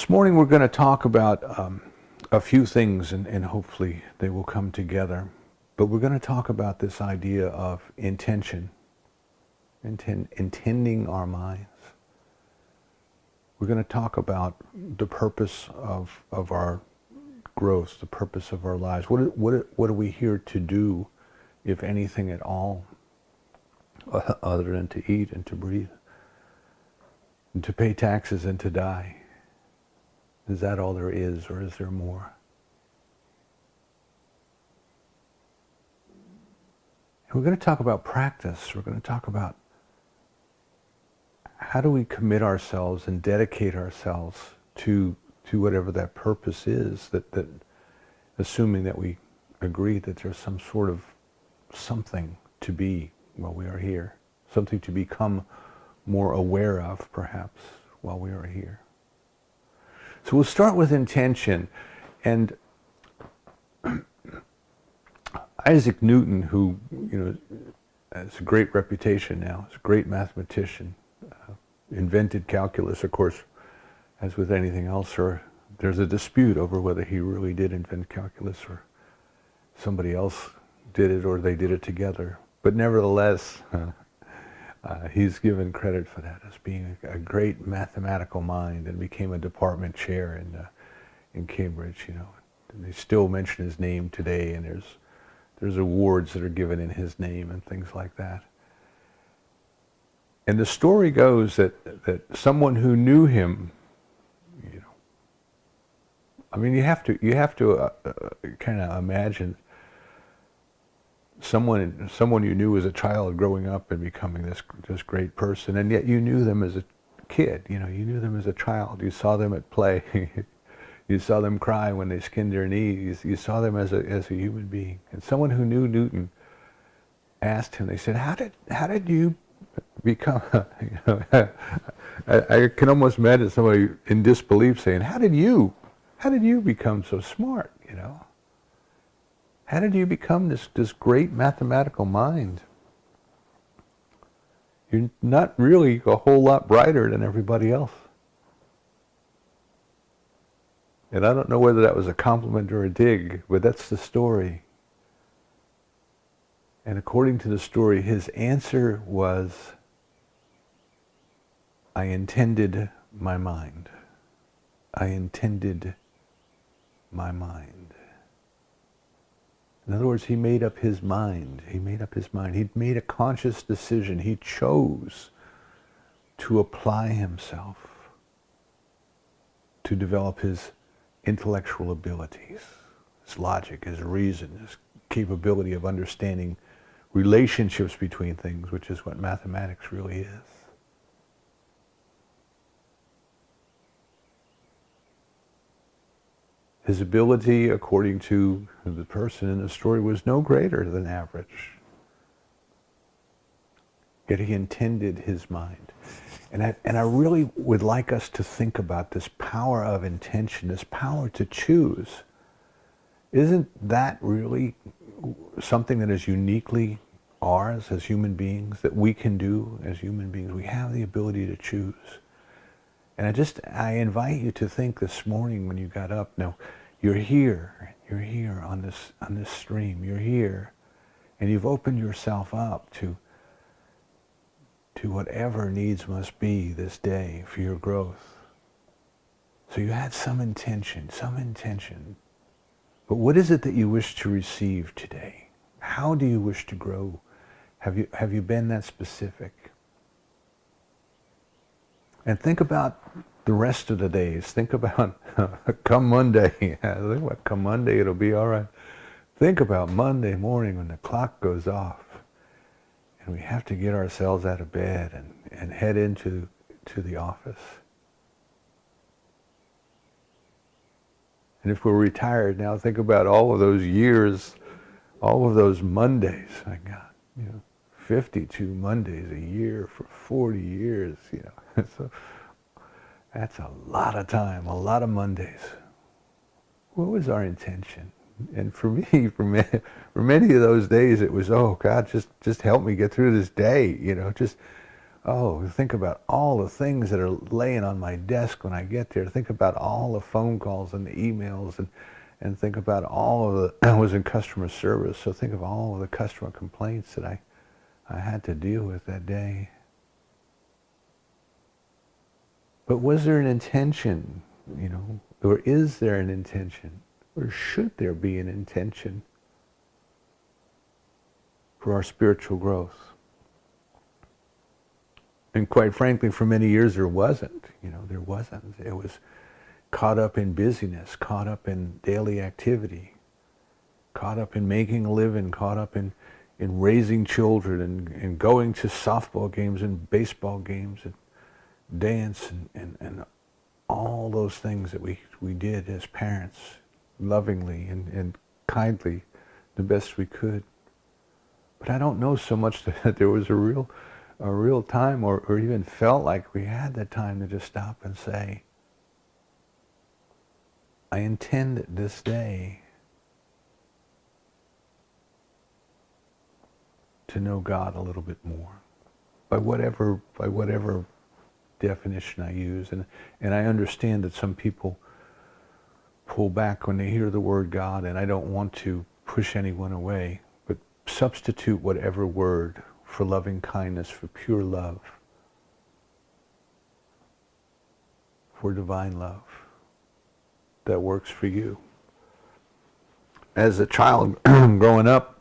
This morning we're going to talk about a few things, and hopefully they will come together. But we're going to talk about this idea of intention, intending our minds. We're going to talk about the purpose of our growth, the purpose of our lives. What are we here to do, if anything at all, other than to eat and to breathe, and to pay taxes and to die? Is that all there is, or is there more? And we're going to talk about practice. We're going to talk about how do we commit ourselves and dedicate ourselves to whatever that purpose is, that assuming that we agree that there's some sort of something to be while we are here, something to become more aware of, perhaps, while we are here. So we'll start with intention. And Isaac Newton, who has a great reputation now, is a great mathematician, invented calculus. Of course, as with anything else, there's a dispute over whether he really did invent calculus or somebody else did it or they did it together. But nevertheless, he's given credit for that as being a great mathematical mind, and became a department chair in Cambridge. And they still mention his name today, and there's awards that are given in his name and things like that. And the story goes that someone who knew him, I mean, you have to kind of imagine someone you knew as a child growing up and becoming this great person, and yet you knew them as a kid. You knew them as a child. You saw them at play. You saw them cry when they skinned their knees. You saw them as a human being. And someone who knew Newton asked him. They said, "How did you become?" I can almost imagine somebody in disbelief saying, "How did you become so smart?" How did you become this great mathematical mind? You're not really a whole lot brighter than everybody else. And I don't know whether that was a compliment or a dig, but that's the story. And according to the story, his answer was, "I intended my mind. I intended my mind." In other words, he made up his mind. He made up his mind. He'd made a conscious decision. He chose to apply himself to develop his intellectual abilities, his logic, his reason, his capability of understanding relationships between things, which is what mathematics really is. His ability, according to the person in the story, was no greater than average. Yet he intended his mind. And I really would like us to think about this power of intention, this power to choose. Isn't that really something that is uniquely ours as human beings, that we can do as human beings? We have the ability to choose. And I invite you to think this morning when you got up. Now, you're here on this stream. You're here, and you've opened yourself up to whatever needs must be this day for your growth. So you had some intention. But what is it that you wish to receive today? How do you wish to grow? Have you been that specific? And think about the rest of the days. Think about come Monday. Think about come Monday, it'll be all right. Think about Monday morning when the clock goes off and we have to get ourselves out of bed and head into the office. And if we're retired now, think about all of those years, all of those Mondays. My God, 52 Mondays a year for 40 years, So that's a lot of time, a lot of Mondays. What was our intention? And for me, for many of those days, it was, oh God, just help me get through this day. Just Oh, think about all the things that are laying on my desk when I get there. Think about all the phone calls and the emails, and think about all of the, I was in customer service, so think of all of the customer complaints that I had to deal with that day. But was there an intention, or is there an intention, or should there be an intention for our spiritual growth? And quite frankly, for many years there wasn't. There wasn't. It was caught up in busyness, caught up in daily activity, caught up in making a living, caught up in raising children and going to softball games and baseball games and dance and all those things that we did as parents, lovingly and kindly, the best we could. But I don't know so much that there was a real time or even felt like we had the time to just stop and say, I intend this day to know God a little bit more, by whatever definition I use. And I understand that some people pull back when they hear the word God, and I don't want to push anyone away, but substitute whatever word for loving kindness, for pure love, for divine love that works for you. As a child growing up,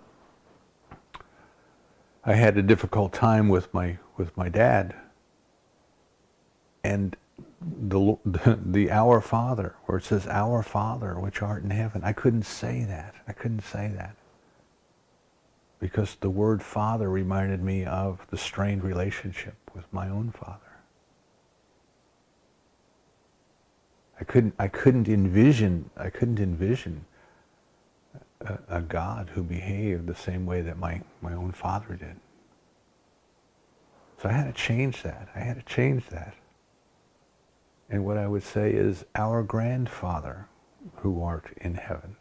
I had a difficult time with my dad, and the Our Father, where it says Our Father which art in heaven, I couldn't say that. Because the word Father reminded me of the strained relationship with my own father. I couldn't envision a God who behaved the same way that my own father did. So I had to change that. And what I would say is, our grandfather who art in heaven.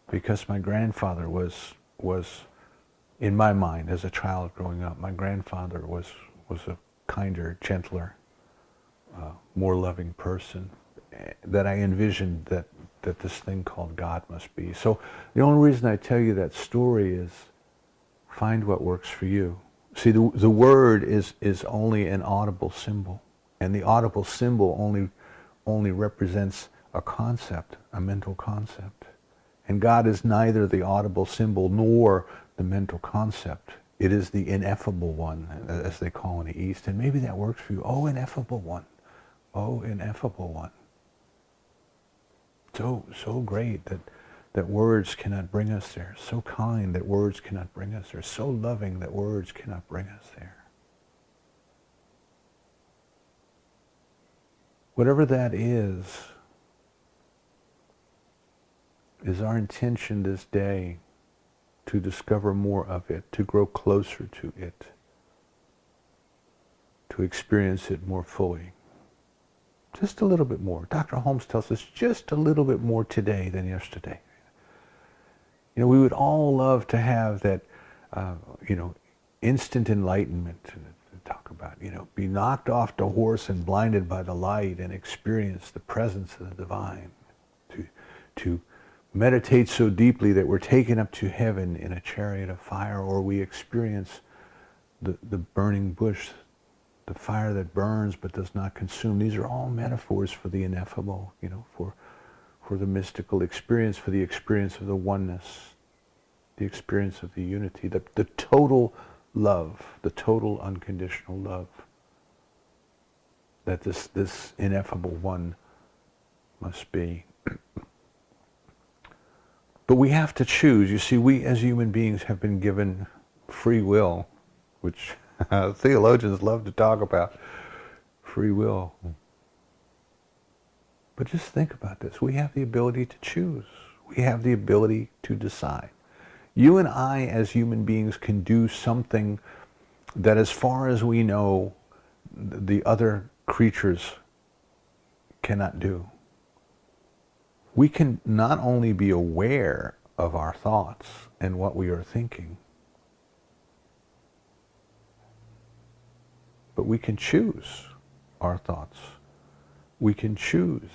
Because my grandfather was in my mind as a child growing up, my grandfather was a kinder, gentler, more loving person that I envisioned that this thing called God must be. So the only reason I tell you that story is find what works for you. See, the word is only an audible symbol, and the audible symbol only represents a concept, a mental concept. And God is neither the audible symbol nor the mental concept. It is the ineffable one, as they call in the East. And maybe that works for you. Oh, ineffable one. Oh, ineffable one. So great that words cannot bring us there. So kind that words cannot bring us there. So loving that words cannot bring us there. Whatever that is our intention this day to discover more of it, to grow closer to it, to experience it more fully. Just a little bit more. Dr. Holmes tells us just a little bit more today than yesterday. We would all love to have that, instant enlightenment to talk about, be knocked off the horse and blinded by the light and experience the presence of the divine, to meditate so deeply that we're taken up to heaven in a chariot of fire, or we experience the burning bush, the fire that burns but does not consume. These are all metaphors for the ineffable, for the mystical experience, for the experience of the oneness, the experience of the unity, the total love, the total unconditional love that this ineffable one must be. But we have to choose. You see, we as human beings have been given free will, which theologians love to talk about. Free will. But just think about this. We have the ability to choose. We have the ability to decide. You and I as human beings can do something that, as far as we know, the other creatures cannot do. We can not only be aware of our thoughts and what we are thinking, but we can choose our thoughts. We can choose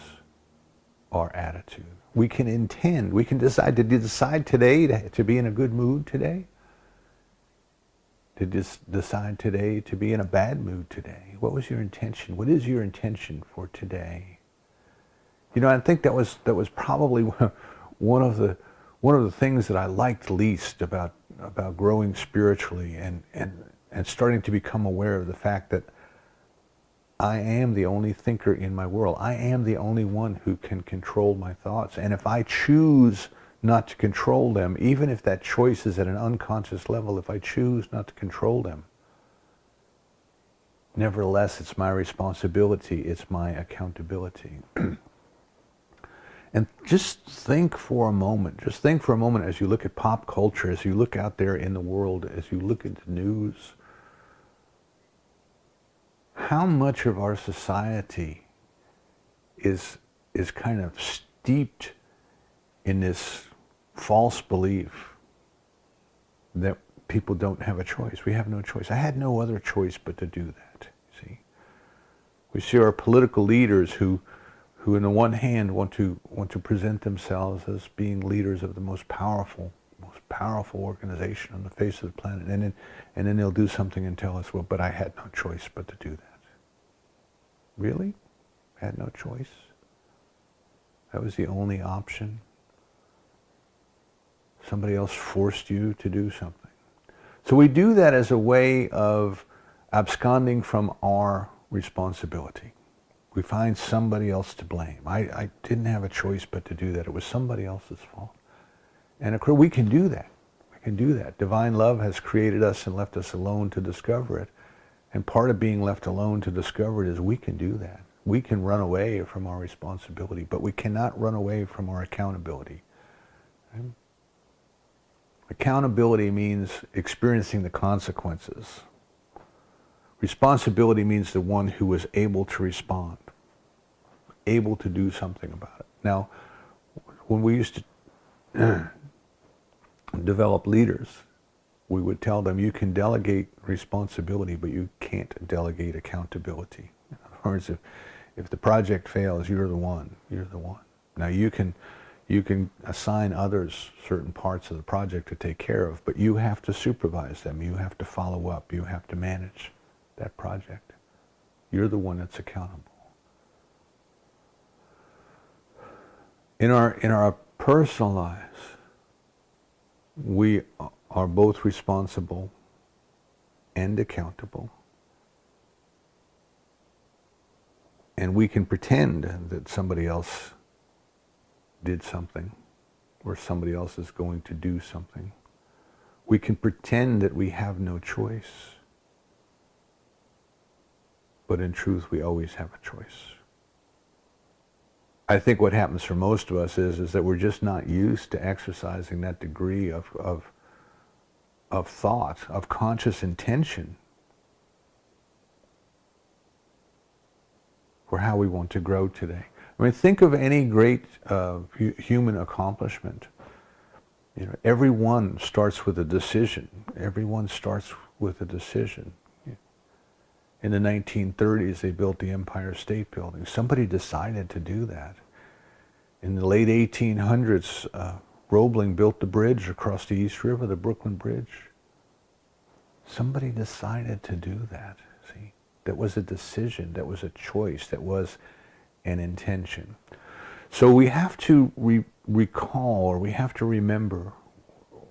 our attitude. We can intend. We can decide. Did you decide today to be in a good mood today? Did you decide today to be in a bad mood today? What was your intention? What is your intention for today? You know, I think that was probably one of the things that I liked least about growing spiritually and starting to become aware of the fact that I am the only thinker in my world. I am the only one who can control my thoughts. And if I choose not to control them, even if that choice is at an unconscious level, if I choose not to control them, nevertheless, it's my responsibility, it's my accountability. And just think for a moment as you look at pop culture, as you look out there in the world, as you look at the news, how much of our society is kind of steeped in this false belief that people don't have a choice. We have no choice. I had no other choice but to do that. See, we see our political leaders who on the one hand want to present themselves as being leaders of the most powerful organization on the face of the planet, and then they'll do something and tell us, well, but I had no choice but to do that. Really? Had no choice? That was the only option? Somebody else forced you to do something. So we do that as a way of absconding from our responsibility. We find somebody else to blame. I didn't have a choice but to do that. It was somebody else's fault. And of course, we can do that. We can do that. Divine love has created us and left us alone to discover it. And part of being left alone to discover it is we can do that. We can run away from our responsibility, but we cannot run away from our accountability. Right? Accountability means experiencing the consequences. Responsibility means the one who was able to respond, able to do something about it. Now, when we used to develop leaders, we would tell them, you can delegate responsibility, but you can't delegate accountability. In other words, if the project fails, you're the one. You're the one. Now, you can assign others certain parts of the project to take care of, but you have to supervise them. You have to follow up. You have to manage that project. You're the one that's accountable. In our personal lives, we are both responsible and accountable. And we can pretend that somebody else did something, or somebody else is going to do something. We can pretend that we have no choice. But in truth, we always have a choice. I think what happens for most of us is that we're just not used to exercising that degree of thought, of conscious intention for how we want to grow today. I mean, think of any great human accomplishment. You know, everyone starts with a decision. Everyone starts with a decision. In the 1930s, they built the Empire State Building. Somebody decided to do that. In the late 1800s, Roebling built the bridge across the East River, the Brooklyn Bridge. Somebody decided to do that, see? That was a decision, that was a choice, that was an intention. So we have to recall, or we have to remember,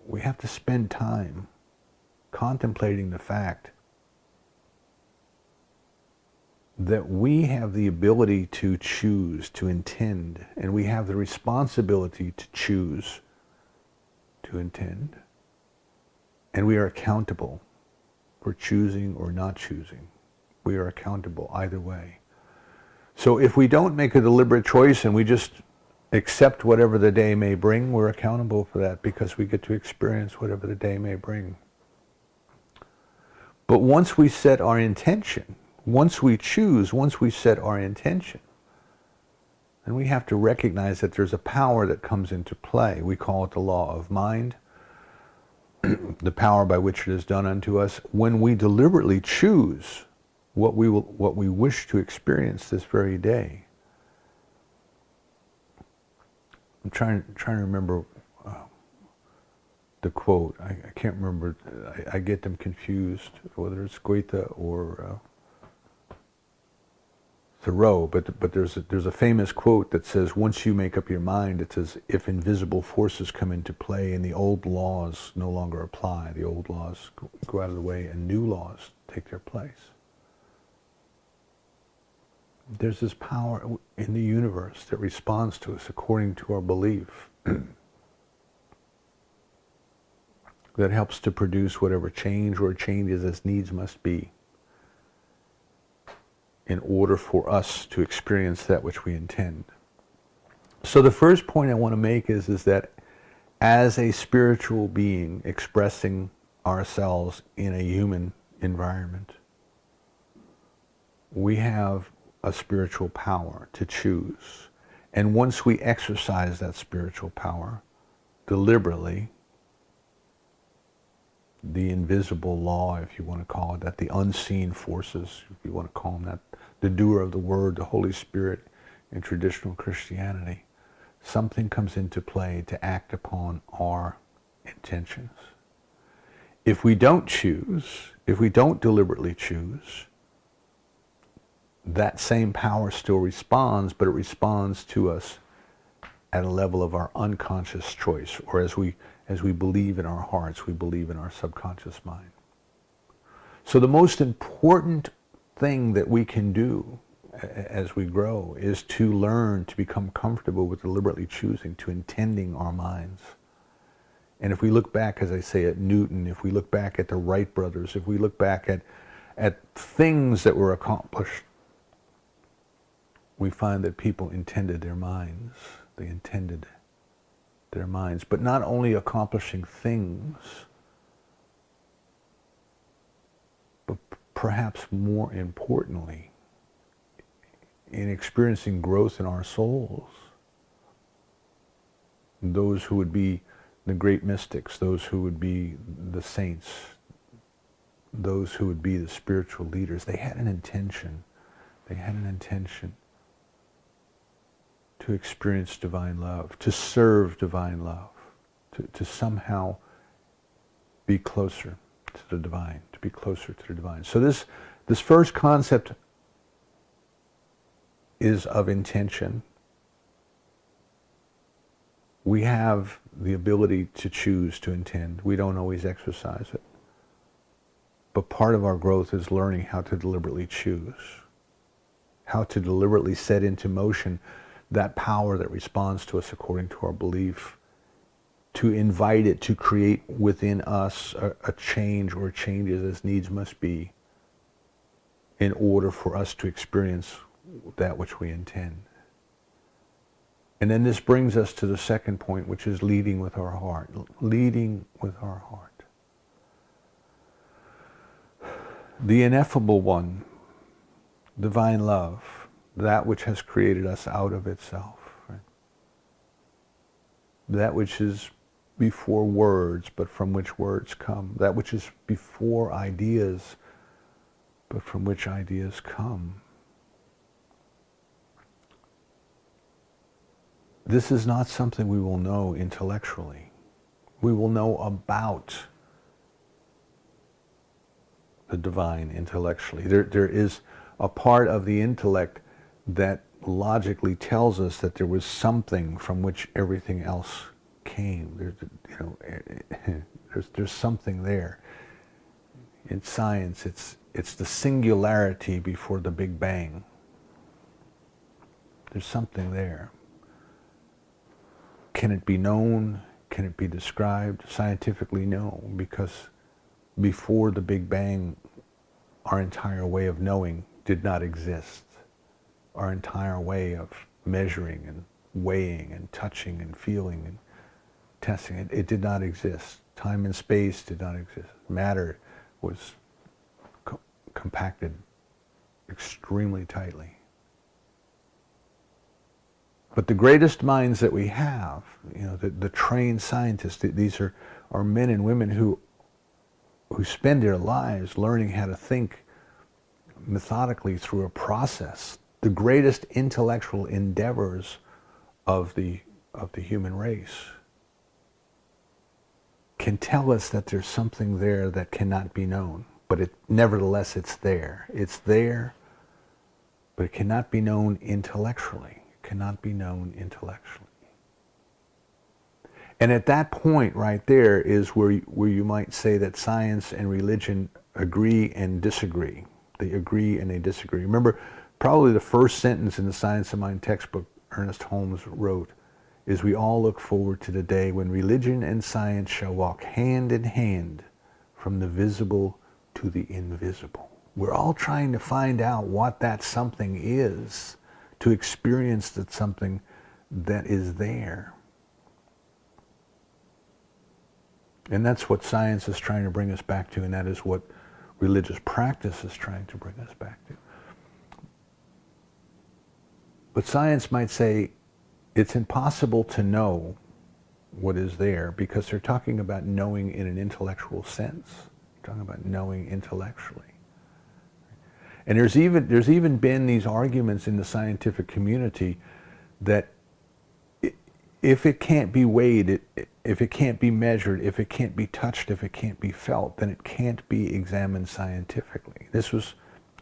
we have to spend time contemplating the fact that we have the ability to choose, to intend, and we have the responsibility to choose, to intend, and we are accountable for choosing or not choosing. We are accountable either way. So if we don't make a deliberate choice and we just accept whatever the day may bring, we're accountable for that because we get to experience whatever the day may bring. But once we set our intention, once we choose, once we set our intention, then we have to recognize that there's a power that comes into play. We call it the law of mind, the power by which it is done unto us. When we deliberately choose what we wish to experience this very day. I'm trying to remember the quote. I can't remember. I get them confused, whether it's Goethe or Thoreau. But there's a famous quote that says, "Once you make up your mind," it says, "if invisible forces come into play and the old laws no longer apply, the old laws go out of the way and new laws take their place." There's this power in the universe that responds to us according to our belief that helps to produce whatever change or changes as needs must be in order for us to experience that which we intend. So the first point I want to make is that as a spiritual being expressing ourselves in a human environment, we have a spiritual power to choose. And once we exercise that spiritual power deliberately, the invisible law, if you want to call it that, the unseen forces, if you want to call them that, the doer of the word, the Holy Spirit in traditional Christianity, something comes into play to act upon our intentions. If we don't choose, if we don't deliberately choose, that same power still responds, but it responds to us at a level of our unconscious choice, or as we believe in our hearts, we believe in our subconscious mind. So the most important thing that we can do as we grow is to learn to become comfortable with deliberately choosing, to intending our minds. And if we look back, as I say, at Newton, if we look back at the Wright brothers, if we look back at things that were accomplished, we find that people intended their minds. They intended their minds. But not only accomplishing things, but perhaps more importantly, in experiencing growth in our souls. Those who would be the great mystics, those who would be the saints, those who would be the spiritual leaders, they had an intention. They had an intention to experience divine love, to serve divine love, to somehow be closer to the divine, to be closer to the divine. So this first concept is of intention. We have the ability to choose to intend. We don't always exercise it. But part of our growth is learning how to deliberately choose, how to deliberately set into motion that power that responds to us according to our belief, to invite it to create within us a change or changes as needs must be in order for us to experience that which we intend. And then this brings us to the second point, which is leading with our heart. Leading with our heart. The ineffable one, divine love, that which has created us out of itself, right? That which is before words, but from which words come. That which is before ideas, but from which ideas come. This is not something we will know intellectually. We will know about the divine intellectually. There is a part of the intellect that logically tells us that there was something from which everything else came. There's something there. In science, it's the singularity before the Big Bang. There's something there. Can it be known? Can it be described? Scientifically, no, because before the Big Bang, our entire way of knowing did not exist. Our entire way of measuring and weighing and touching and feeling and testing, it did not exist. Time and space did not exist. Matter was compacted extremely tightly. But the greatest minds that we have, the trained scientists, these are men and women who spend their lives learning how to think methodically through a process. The greatest intellectual endeavors of the human race can tell us that there's something there that cannot be known, but nevertheless it's there. It's there, but it cannot be known intellectually. It cannot be known intellectually. And at that point right there is where you might say that science and religion agree and disagree. They agree and they disagree. Remember, probably the first sentence in the Science of Mind textbook Ernest Holmes wrote is, "We all look forward to the day when religion and science shall walk hand in hand from the visible to the invisible." We're all trying to find out what that something is, to experience that something that is there. And that's what science is trying to bring us back to, and that is what religious practice is trying to bring us back to. But science might say it's impossible to know what is there, because they're talking about knowing in an intellectual sense. They're talking about knowing intellectually. And there's even been these arguments in the scientific community that if it can't be weighed, if it can't be measured, if it can't be touched, if it can't be felt, then it can't be examined scientifically. This was,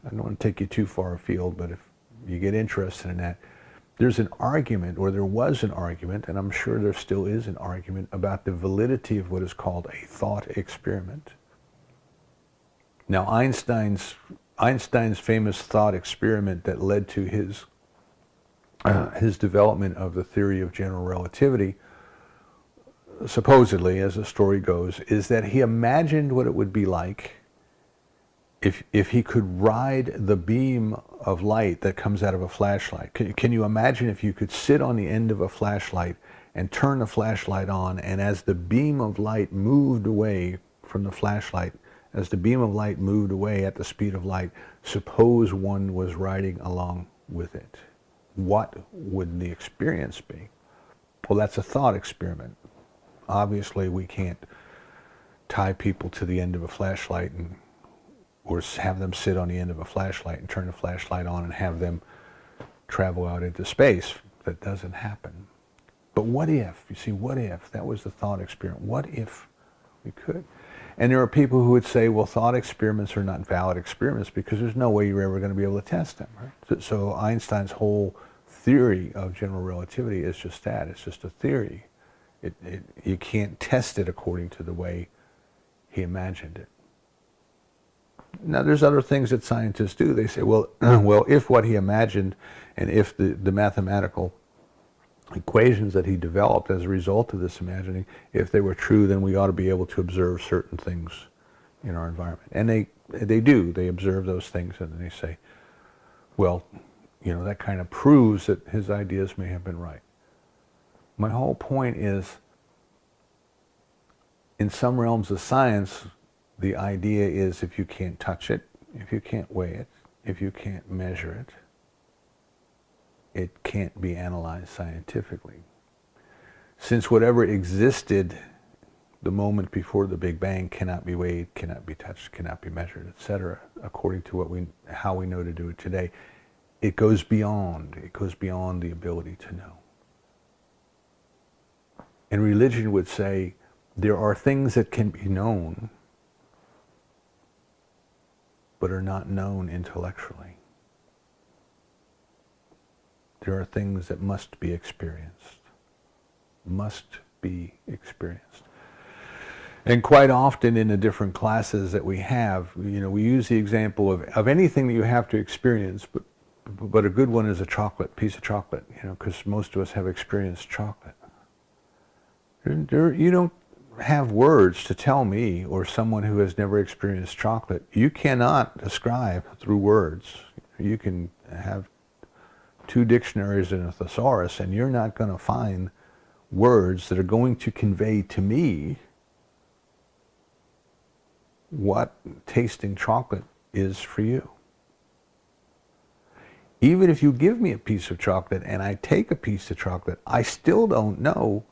I don't want to take you too far afield, but if you get interested in that, there's an argument, or there was an argument, and I'm sure there still is an argument, about the validity of what is called a thought experiment. Now, Einstein's famous thought experiment that led to his development of the theory of general relativity, supposedly, as the story goes, is that he imagined what it would be like if he could ride the beam of light that comes out of a flashlight. Can you imagine if you could sit on the end of a flashlight and turn the flashlight on, and as the beam of light moved away from the flashlight, as the beam of light moved away at the speed of light, suppose one was riding along with it? What would the experience be? Well, that's a thought experiment. Obviously, we can't tie people to the end of a flashlight or have them sit on the end of a flashlight and turn the flashlight on and have them travel out into space. That doesn't happen. But what if? You see, what if? That was the thought experiment. What if we could? And there are people who would say, well, thought experiments are not valid experiments because there's no way you're ever going to be able to test them, right? So Einstein's whole theory of general relativity is just that. It's just a theory. You can't test it according to the way he imagined it. Now, there's other things that scientists do. They say, well, if what he imagined and if the mathematical equations that he developed as a result of this imagining, if they were true, then we ought to be able to observe certain things in our environment. And they do. They observe those things, and then they say, well, you know, that kind of proves that his ideas may have been right. My whole point is, in some realms of science, the idea is if you can't touch it, if you can't weigh it, if you can't measure it, it can't be analyzed scientifically. Since whatever existed the moment before the Big Bang cannot be weighed, cannot be touched, cannot be measured, etc., according to how we know to do it today, it goes beyond the ability to know. And religion would say there are things that can be known but are not known intellectually. There are things that must be experienced. Must be experienced. And quite often in the different classes that we have, you know, we use the example of anything that you have to experience, but a good one is a piece of chocolate, you know, because most of us have experienced chocolate. You don't have words to tell me or someone who has never experienced chocolate. You cannot describe through words. You can have 2 dictionaries and a thesaurus, and you're not going to find words that are going to convey to me what tasting chocolate is for you. Even if you give me a piece of chocolate and I take a piece of chocolate, I still don't know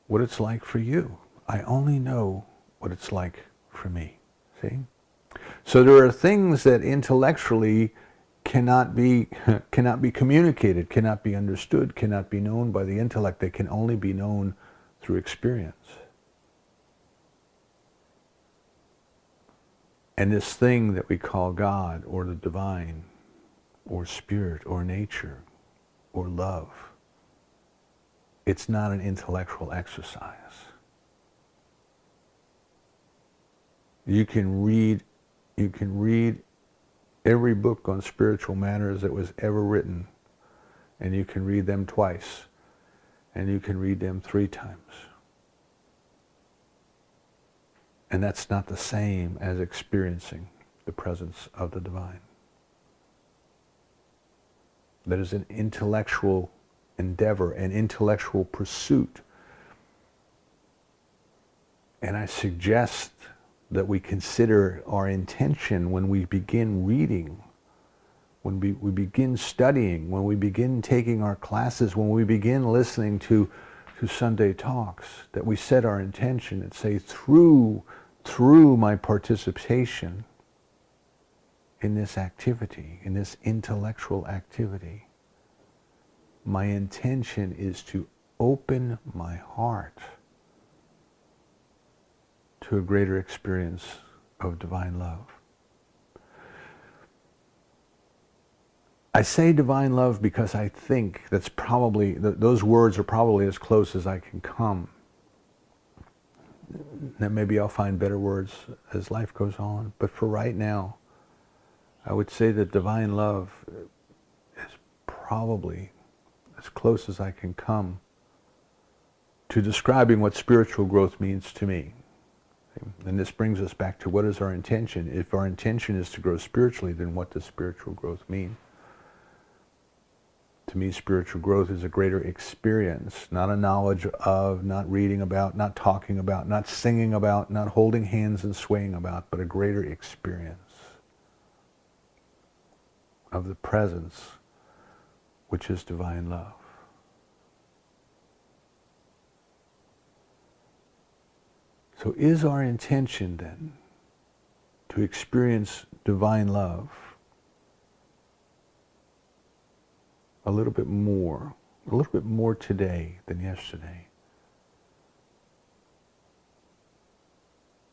what it's like for you. I only know what it's like for me. See? So there are things that intellectually cannot be communicated, cannot be understood, cannot be known by the intellect. They can only be known through experience. And this thing that we call God or the divine or spirit or nature or love, it's not an intellectual exercise. You can read every book on spiritual matters that was ever written, and you can read them twice, and you can read them 3 times. And that's not the same as experiencing the presence of the divine. That is an intellectual endeavor, an intellectual pursuit. And I suggest that we consider our intention when we begin reading, when we begin studying, when we begin taking our classes, when we begin listening to Sunday talks, that we set our intention and say, through my participation in this activity, in this intellectual activity, my intention is to open my heart to a greater experience of divine love. I say divine love because I think that's probably, those words are probably as close as I can come. That maybe I'll find better words as life goes on. But for right now, I would say that divine love is probably as close as I can come to describing what spiritual growth means to me. And this brings us back to what is our intention. If our intention is to grow spiritually, then what does spiritual growth mean? To me, spiritual growth is a greater experience, not a knowledge of, not reading about, not talking about, not singing about, not holding hands and swaying about, but a greater experience of the presence, which is divine love. So is our intention then to experience divine love a little bit more today than yesterday?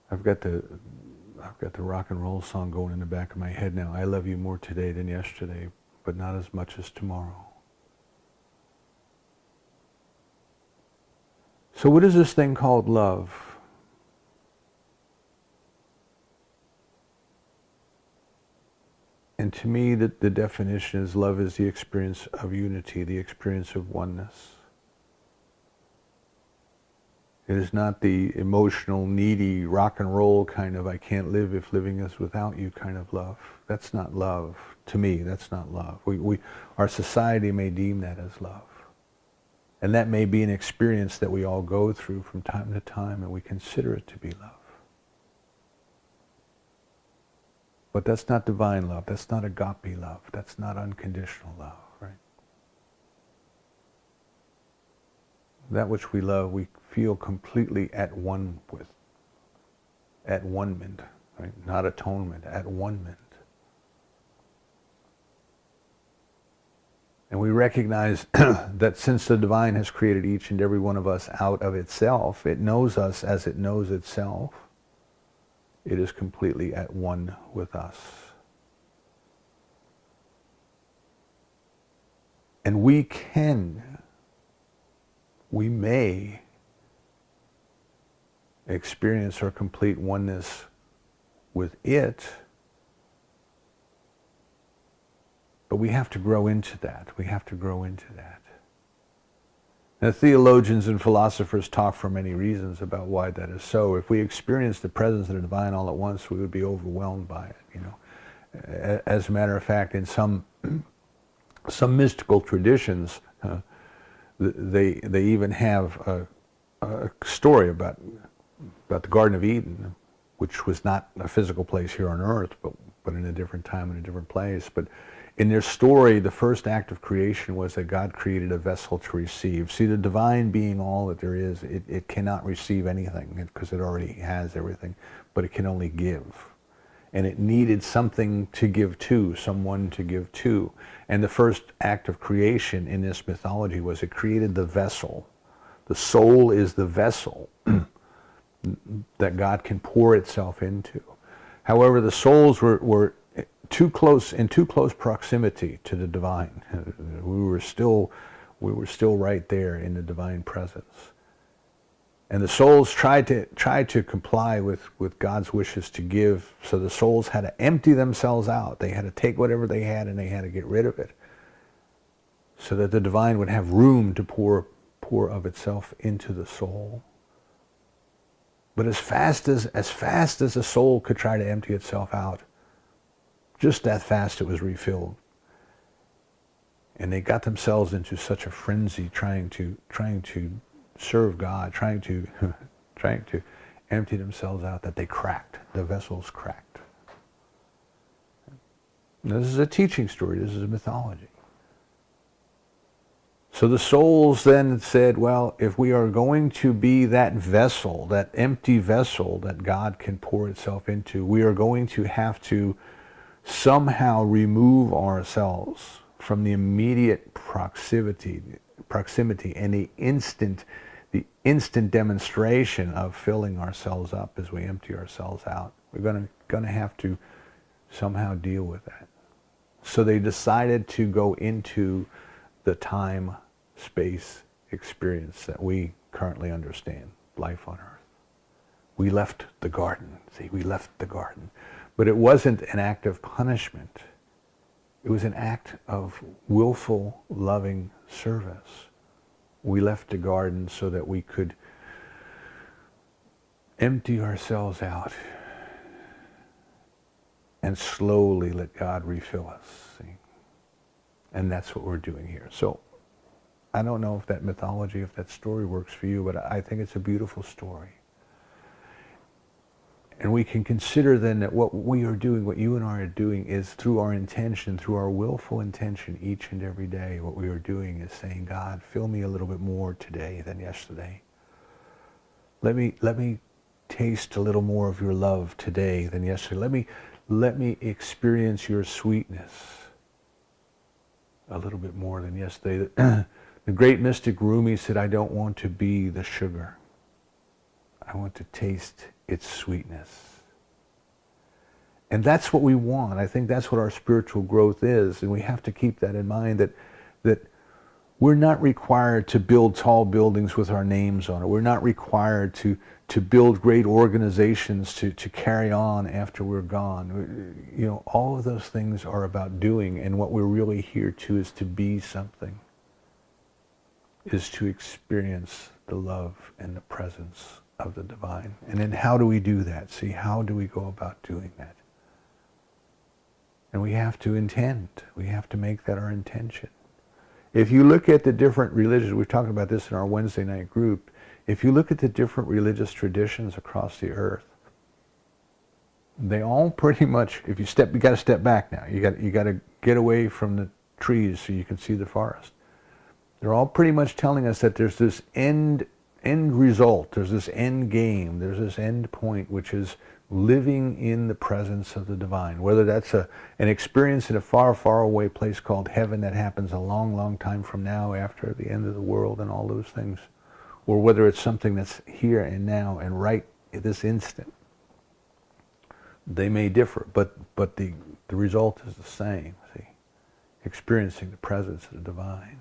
I've got the rock and roll song going in the back of my head now. I love you more today than yesterday, but not as much as tomorrow. So what is this thing called love? And to me, the definition is love is the experience of unity, the experience of oneness. It is not the emotional, needy, rock and roll kind of I can't live if living is without you kind of love. That's not love. To me, that's not love. Our society may deem that as love. And that may be an experience that we all go through from time to time, and we consider it to be love. But that's not divine love. That's not agape love. That's not unconditional love, right? That which we love, we feel completely at one with. At one-ment, right? Not atonement, at one-ment. And we recognize that since the divine has created each and every one of us out of itself, it knows us as it knows itself. It is completely at one with us. And we may experience our complete oneness with it, but we have to grow into that. We have to grow into that. Now, theologians and philosophers talk for many reasons about why that is so. If we experienced the presence of the divine all at once, we would be overwhelmed by it. You know, as a matter of fact, in some mystical traditions, they even have a story about the Garden of Eden, which was not a physical place here on earth, but in a different time and a different place. But in their story, the first act of creation was that God created a vessel to receive. See, the divine being all that there is, it cannot receive anything because it already has everything, but it can only give. and it needed something to give to, someone to give to. And the first act of creation in this mythology was it created the vessel. The soul is the vessel that God can pour itself into. However, the souls were too close, in too close proximity to the divine. We were still right there in the divine presence. And the souls tried to comply with God's wishes to give, so the souls had to empty themselves out. They had to take whatever they had and they had to get rid of it, so that the divine would have room to pour of itself into the soul. But as fast as the soul could try to empty itself out, just that fast it was refilled. And they got themselves into such a frenzy trying to serve God, trying to empty themselves out, that they cracked. The vessels cracked. Now, this is a teaching story. This is a mythology. So the souls then said, well, if we are going to be that vessel, that empty vessel that God can pour itself into, we are going to have to somehow remove ourselves from the immediate proximity and the instant demonstration of filling ourselves up as we empty ourselves out. We're going to have to somehow deal with that. So they decided to go into the time-space experience that we currently understand, life on earth. We left the garden. See, we left the garden. But it wasn't an act of punishment. It was an act of willful, loving service. We left the garden so that we could empty ourselves out and slowly let God refill us. See? And that's what we're doing here. So I don't know if that mythology, if that story works for you, but I think it's a beautiful story. And we can consider then that what we are doing, what you and I are doing, is through our intention, through our willful intention each and every day, what we are doing is saying, God, fill me a little bit more today than yesterday. Let me taste a little more of your love today than yesterday. Let me experience your sweetness a little bit more than yesterday. The great mystic Rumi said, I don't want to be the sugar. I want to taste its sweetness. And that's what we want. I think that's what our spiritual growth is. And we have to keep that in mind, that we're not required to build tall buildings with our names on it. We're not required to build great organizations to carry on after we're gone. You know, all of those things are about doing, and what we're really here to is to be something, is to experience the love and the presence of the divine. And then how do we do that? See, how do we go about doing that? And we have to intend. We have to make that our intention. If you look at the different religions, we've talked about this in our Wednesday night group, if you look at the different religious traditions across the earth, they all pretty much, you got to step back now. You got to get away from the trees so you can see the forest. They're all pretty much telling us that there's this end result, there's this end game, there's this end point, which is living in the presence of the divine. Whether that's an experience in a far, far away place called heaven that happens a long, long time from now after the end of the world and all those things, or whether it's something that's here and now and right at this instant. They may differ, but the result is the same, see, experiencing the presence of the divine.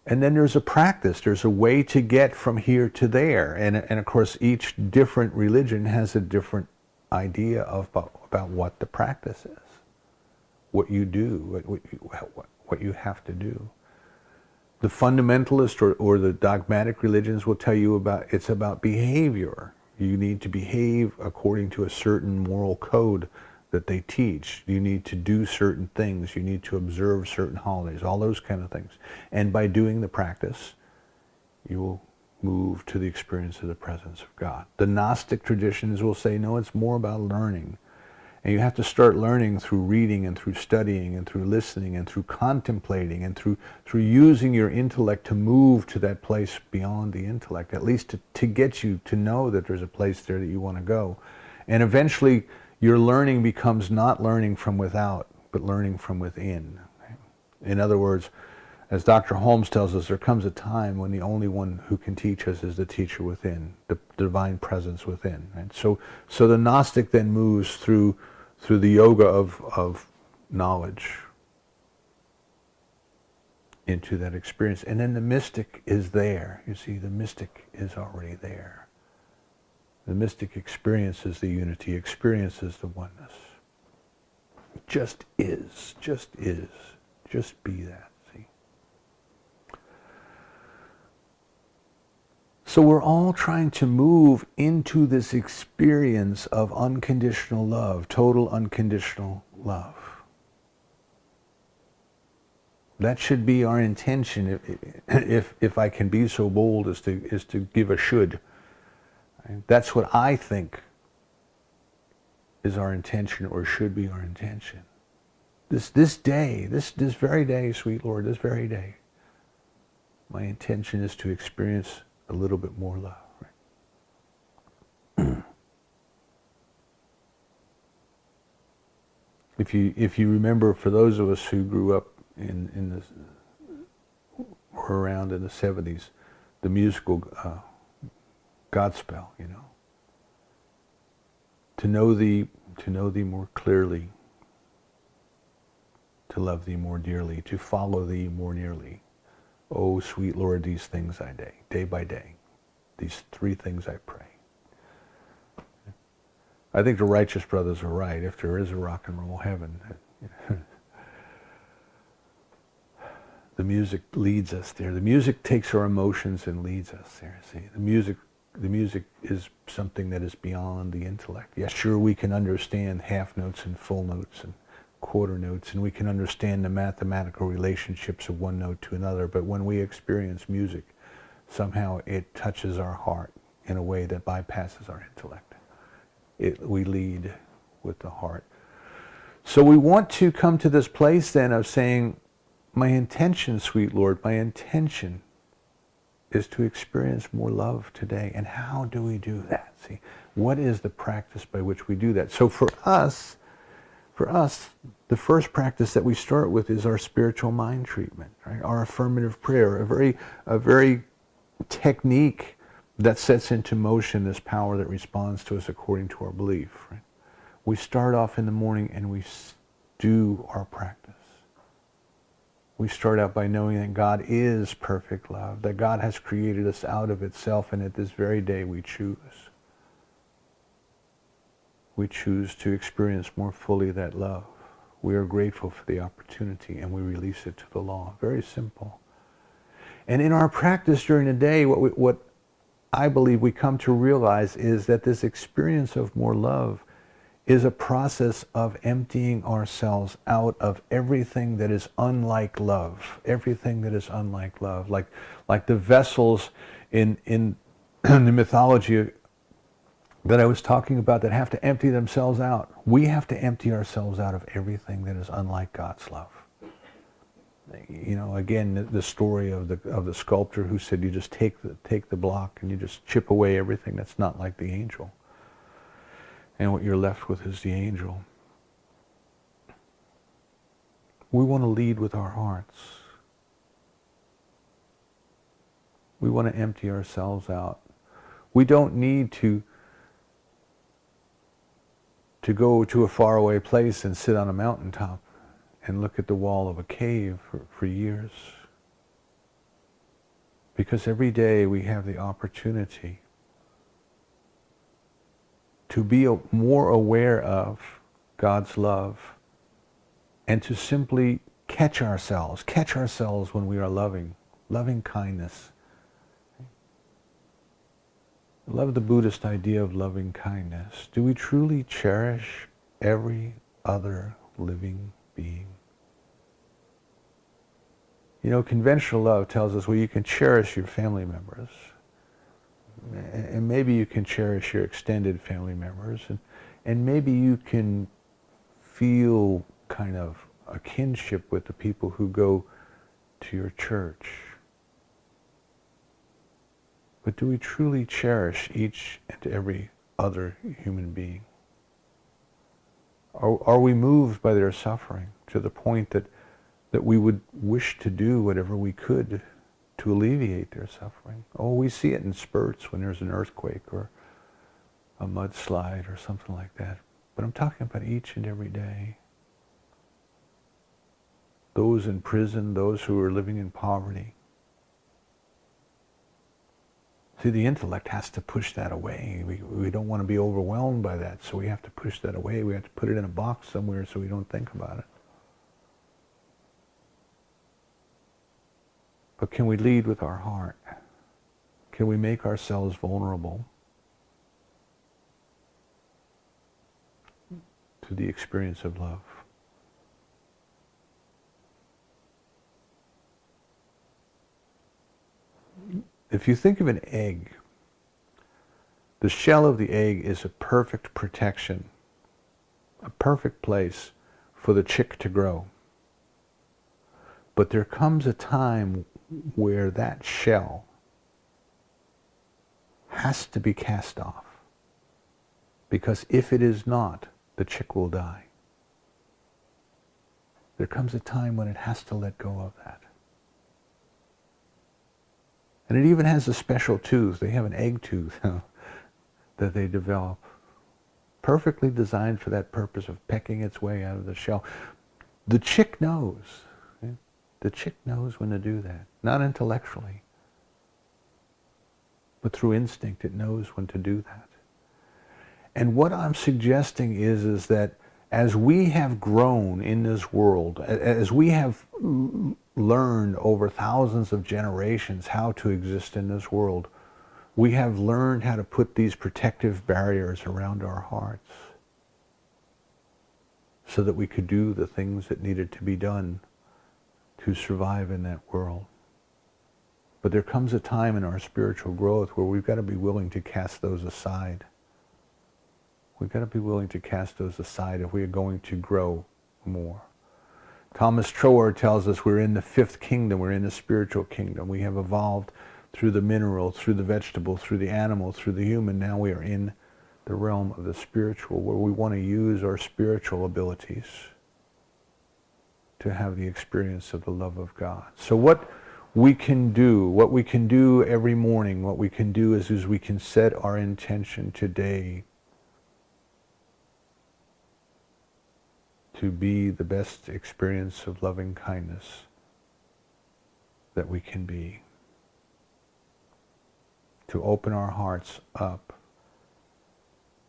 And then there's a practice, there's a way to get from here to there. And of course, each different religion has a different idea about what the practice is, what you do, what you have to do. The fundamentalist or the dogmatic religions will tell you it's about behavior. You need to behave according to a certain moral code that they teach. You need to do certain things. You need to observe certain holidays, all those kind of things. And by doing the practice, you will move to the experience of the presence of God. The Gnostic traditions will say, no, it's more about learning. And you have to start learning through reading and through studying and through listening and through contemplating and through using your intellect to move to that place beyond the intellect, at least to get you to know that there's a place there that you want to go. And eventually your learning becomes not learning from without, but learning from within. In other words, as Dr. Holmes tells us, there comes a time when the only one who can teach us is the teacher within, the divine presence within. Right? So the Gnostic then moves through the yoga of knowledge into that experience. And then the mystic is there. You see, the mystic is already there. The mystic experiences the unity, experiences the oneness. Just is, just is, just be that, see. So we're all trying to move into this experience of unconditional love, total unconditional love. That should be our intention, if I can be so bold as to give a should. That's what I think is our intention, or should be our intention. This day, this very day, sweet Lord, this very day, my intention is to experience a little bit more love. Right? If you remember, for those of us who grew up in the, or around in the 70s, the musical Godspell, you know. To know thee more clearly, to love thee more dearly, to follow thee more nearly. Oh, sweet Lord, these things I day by day. These three things I pray. I think the Righteous Brothers are right. If there is a rock and roll heaven, the music leads us there. The music takes our emotions and leads us there. See, the music is something that is beyond the intellect. Yes, sure, we can understand half notes and full notes and quarter notes, and we can understand the mathematical relationships of one note to another, but when we experience music, somehow it touches our heart in a way that bypasses our intellect. We lead with the heart. So we want to come to this place then of saying, my intention, sweet Lord, my intention is to experience more love today. And how do we do that? See, what is the practice by which we do that? So for us, the first practice that we start with is our spiritual mind treatment, right? Our affirmative prayer, a very technique that sets into motion this power that responds to us according to our belief. Right? We start off in the morning and we do our practice. We start out by knowing that God is perfect love, that God has created us out of itself, and at this very day we choose. We choose to experience more fully that love. We are grateful for the opportunity and we release it to the law. Very simple. And in our practice during the day, what I believe we come to realize is that this experience of more love is a process of emptying ourselves out of everything that is unlike love. Everything that is unlike love. Like the vessels in the mythology that I was talking about that have to empty themselves out. We have to empty ourselves out of everything that is unlike God's love. You know, again, the story of the sculptor who said you just take the block and you just chip away everything that's not like the angel. And what you're left with is the angel. We want to lead with our hearts. We want to empty ourselves out. We don't need to go to a faraway place and sit on a mountaintop and look at the wall of a cave for years. Because every day we have the opportunity to be more aware of God's love and to simply catch ourselves when we are loving kindness. I love the Buddhist idea of loving kindness. Do we truly cherish every other living being? You know, conventional love tells us, well, you can cherish your family members. And maybe you can cherish your extended family members. And maybe you can feel kind of a kinship with the people who go to your church. But do we truly cherish each and every other human being? Are we moved by their suffering to the point that we would wish to do whatever we could to alleviate their suffering? Oh, we see it in spurts when there's an earthquake or a mudslide or something like that. But I'm talking about each and every day. Those in prison, those who are living in poverty. See, the intellect has to push that away. We don't want to be overwhelmed by that, so we have to push that away. We have to put it in a box somewhere so we don't think about it. But can we lead with our heart? Can we make ourselves vulnerable to the experience of love? If you think of an egg, the shell of the egg is a perfect protection, a perfect place for the chick to grow. But there comes a time where that shell has to be cast off, because if it is not, the chick will die. There comes a time when it has to let go of that. And it even has a special tooth. They have an egg tooth that they develop, perfectly designed for that purpose of pecking its way out of the shell. The chick knows. The chick knows when to do that. Not intellectually, but through instinct it knows when to do that. And what I'm suggesting is that as we have grown in this world, as we have learned over thousands of generations how to exist in this world, we have learned how to put these protective barriers around our hearts so that we could do the things that needed to be done to survive in that world. But there comes a time in our spiritual growth where we've got to be willing to cast those aside. We've got to be willing to cast those aside if we are going to grow more. Thomas Trower tells us we're in the fifth kingdom, we're in the spiritual kingdom. We have evolved through the mineral, through the vegetable, through the animal, through the human. Now we are in the realm of the spiritual, where we want to use our spiritual abilities to have the experience of the love of God. So what we can do every morning, what we can do is we can set our intention today to be the best experience of loving kindness that we can be. To open our hearts up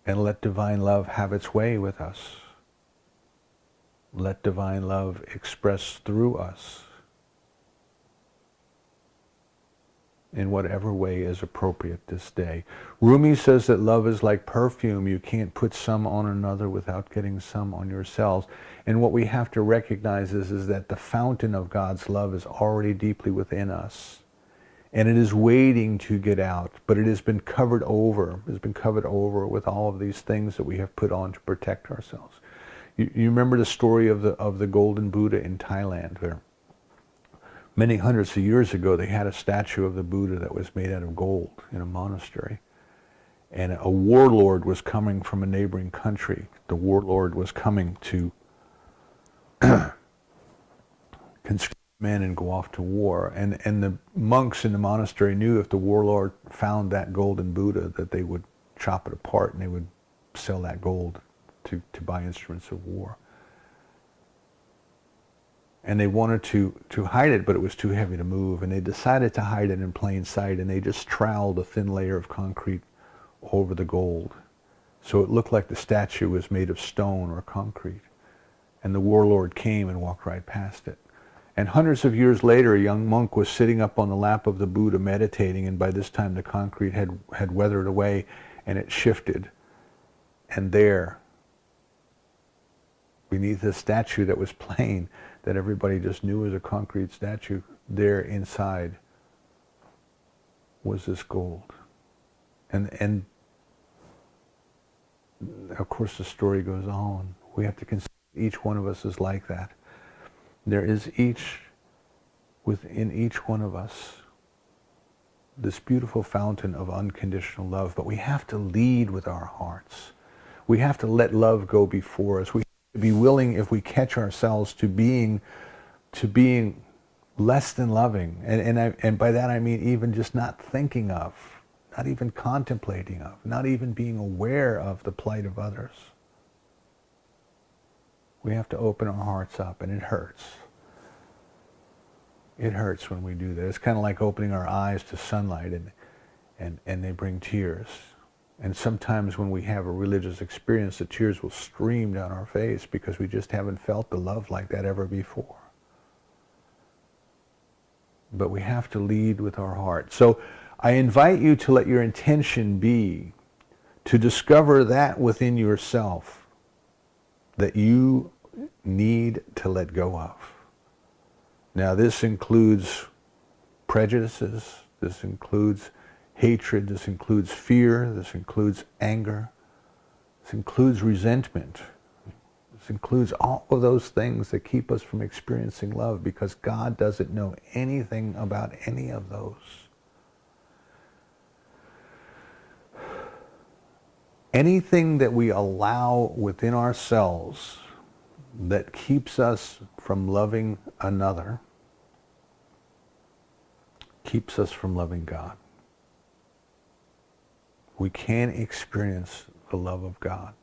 and let divine love have its way with us. Let divine love express through us in whatever way is appropriate this day. Rumi says that love is like perfume. You can't put some on another without getting some on yourselves. And what we have to recognize is that the fountain of God's love is already deeply within us. And it is waiting to get out, but it has been covered over. It has been covered over with all of these things that we have put on to protect ourselves. You remember the story of the golden Buddha in Thailand, where many hundreds of years ago they had a statue of the Buddha that was made out of gold in a monastery. And a warlord was coming from a neighboring country. The warlord was coming to conscript men and go off to war. And the monks in the monastery knew if the warlord found that golden Buddha that they would chop it apart and they would sell that gold to buy instruments of war. And they wanted to hide it, but it was too heavy to move. And they decided to hide it in plain sight, and they just troweled a thin layer of concrete over the gold. So it looked like the statue was made of stone or concrete. And the warlord came and walked right past it. And hundreds of years later, a young monk was sitting up on the lap of the Buddha meditating, and by this time the concrete had weathered away, and it shifted. And there, beneath the statue that was plain, that everybody just knew was a concrete statue, there inside was this gold. And of course the story goes on. We have to consider each one of us is like that. There is within each one of us, this beautiful fountain of unconditional love, but we have to lead with our hearts. We have to let love go before us. We to be willing, if we catch ourselves, to being less than loving, and by that I mean even just not thinking of, not even contemplating of, not even being aware of the plight of others. We have to open our hearts up, and it hurts. It hurts when we do that. It's kind of like opening our eyes to sunlight, and they bring tears. And sometimes when we have a religious experience, the tears will stream down our face because we just haven't felt the love like that ever before. But we have to lead with our heart. So I invite you to let your intention be to discover that within yourself that you need to let go of. Now this includes prejudices, this includes hatred, this includes fear, this includes anger, this includes resentment. This includes all of those things that keep us from experiencing love, because God doesn't know anything about any of those. Anything that we allow within ourselves that keeps us from loving another keeps us from loving God. We can't experience the love of God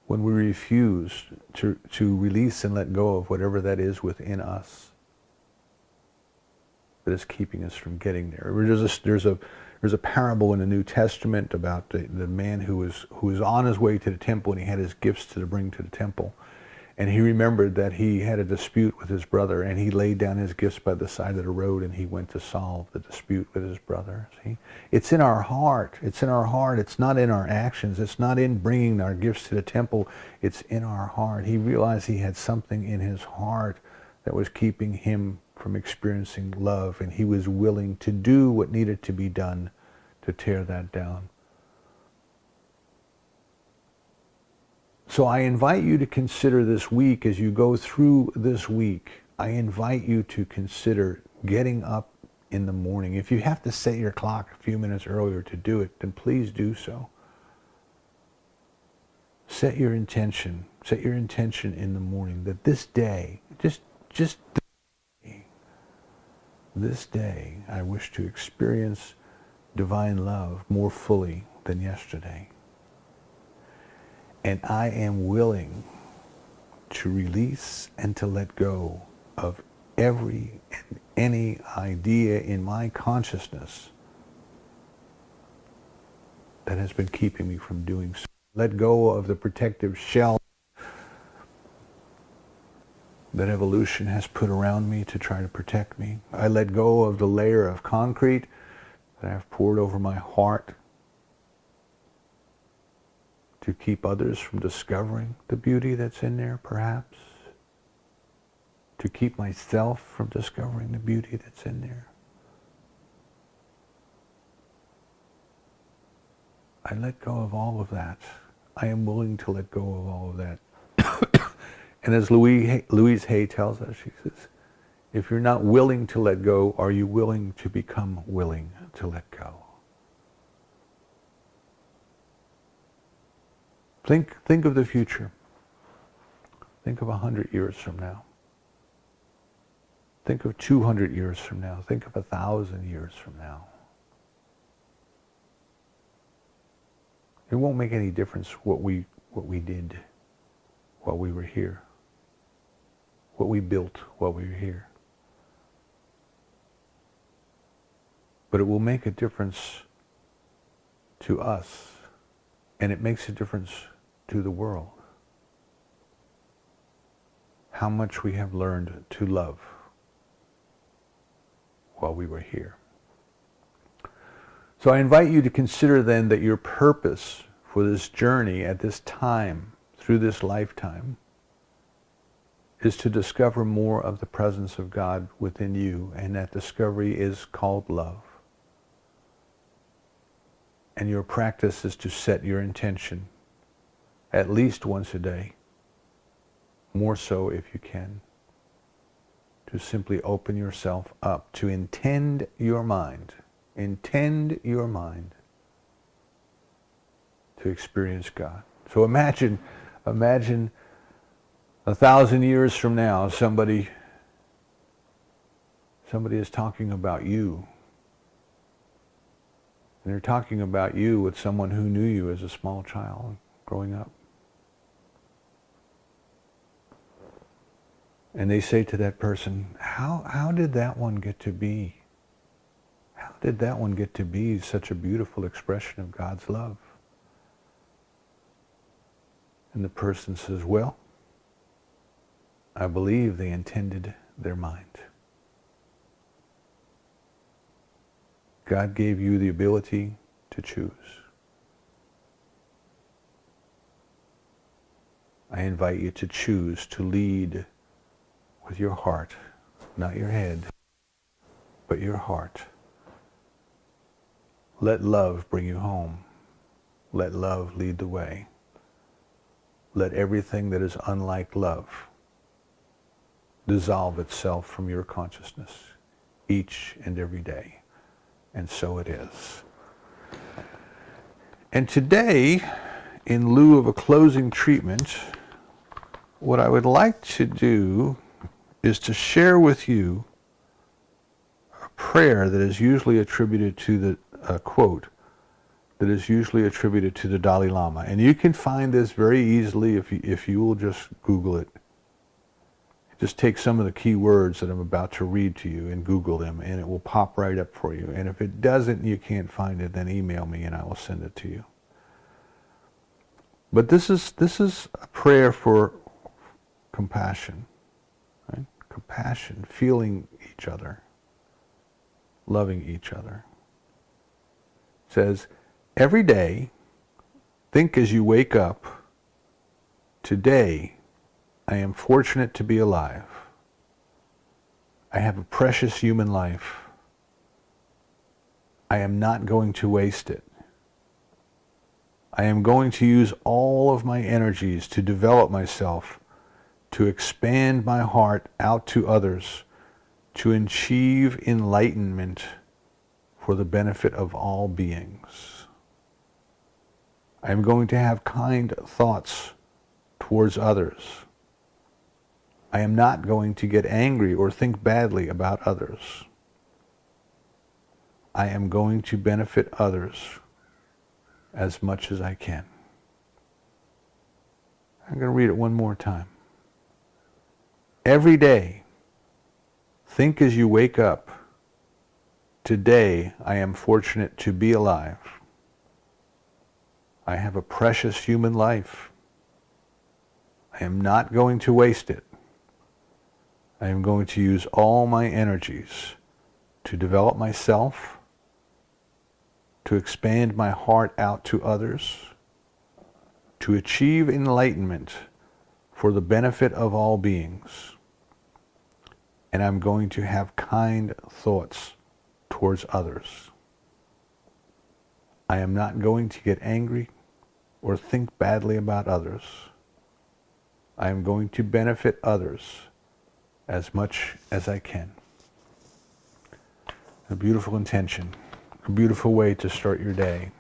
when we refuse to release and let go of whatever that is within us that is keeping us from getting there. There's a parable in the New Testament about the man who was on his way to the temple, and he had his gifts to bring to the temple. And he remembered that he had a dispute with his brother, and he laid down his gifts by the side of the road, and he went to solve the dispute with his brother. See? It's in our heart. It's in our heart. It's not in our actions. It's not in bringing our gifts to the temple. It's in our heart. He realized he had something in his heart that was keeping him from experiencing love, and he was willing to do what needed to be done to tear that down. So I invite you to consider this week, as you go through this week, I invite you to consider getting up in the morning. If you have to set your clock a few minutes earlier to do it, then please do so. Set your intention in the morning that this day, just this day, I wish to experience divine love more fully than yesterday. And I am willing to release and to let go of every and any idea in my consciousness that has been keeping me from doing so. Let go of the protective shell that evolution has put around me to try to protect me. I let go of the layer of concrete that I've poured over my heart to keep others from discovering the beauty that's in there, perhaps. To keep myself from discovering the beauty that's in there. I let go of all of that. I am willing to let go of all of that. And as Louise Hay tells us, she says, if you're not willing to let go, are you willing to become willing to let go? Think of the future. Think of 100 years from now. Think of 200 years from now. Think of 1,000 years from now. It won't make any difference what we did while we were here. What we built while we were here. But it will make a difference to us, and it makes a difference to the world. How much we have learned to love while we were here. So I invite you to consider then that your purpose for this journey at this time, through this lifetime, is to discover more of the presence of God within you, and that discovery is called love. And your practice is to set your intention at least once a day, more so if you can, to simply open yourself up, to intend your mind to to experience God. So imagine 1,000 years from now, somebody is talking about you. And they're talking about you with someone who knew you as a small child growing up. And they say to that person, how did that one get to be? How did that one get to be such a beautiful expression of God's love? And the person says, well, I believe they intended their mind. God gave you the ability to choose. I invite you to choose to lead with your heart, not your head, but your heart. Let love bring you home. Let love lead the way. Let everything that is unlike love dissolve itself from your consciousness each and every day. And so it is. And today, in lieu of a closing treatment, what I would like to do is to share with you a prayer that is usually attributed to the quote that is usually attributed to the Dalai Lama. And you can find this very easily if you will just Google it. Just take some of the key words that I'm about to read to you and Google them, and it will pop right up for you. And if it doesn't, you can't find it, then email me and I will send it to you. But this is a prayer for compassion, right? Compassion, feeling each other, loving each other. It says, every day, think as you wake up, today, I am fortunate to be alive. I have a precious human life. I am not going to waste it. I am going to use all of my energies to develop myself, to expand my heart out to others, to achieve enlightenment for the benefit of all beings. I am going to have kind thoughts towards others. I am not going to get angry or think badly about others. I am going to benefit others as much as I can. I'm going to read it one more time. Every day, think as you wake up, today I am fortunate to be alive. I have a precious human life. I am not going to waste it. I am going to use all my energies to develop myself, to expand my heart out to others, to achieve enlightenment for the benefit of all beings. And I'm going to have kind thoughts towards others. I am not going to get angry or think badly about others. I am going to benefit others as much as I can. A beautiful intention, a beautiful way to start your day.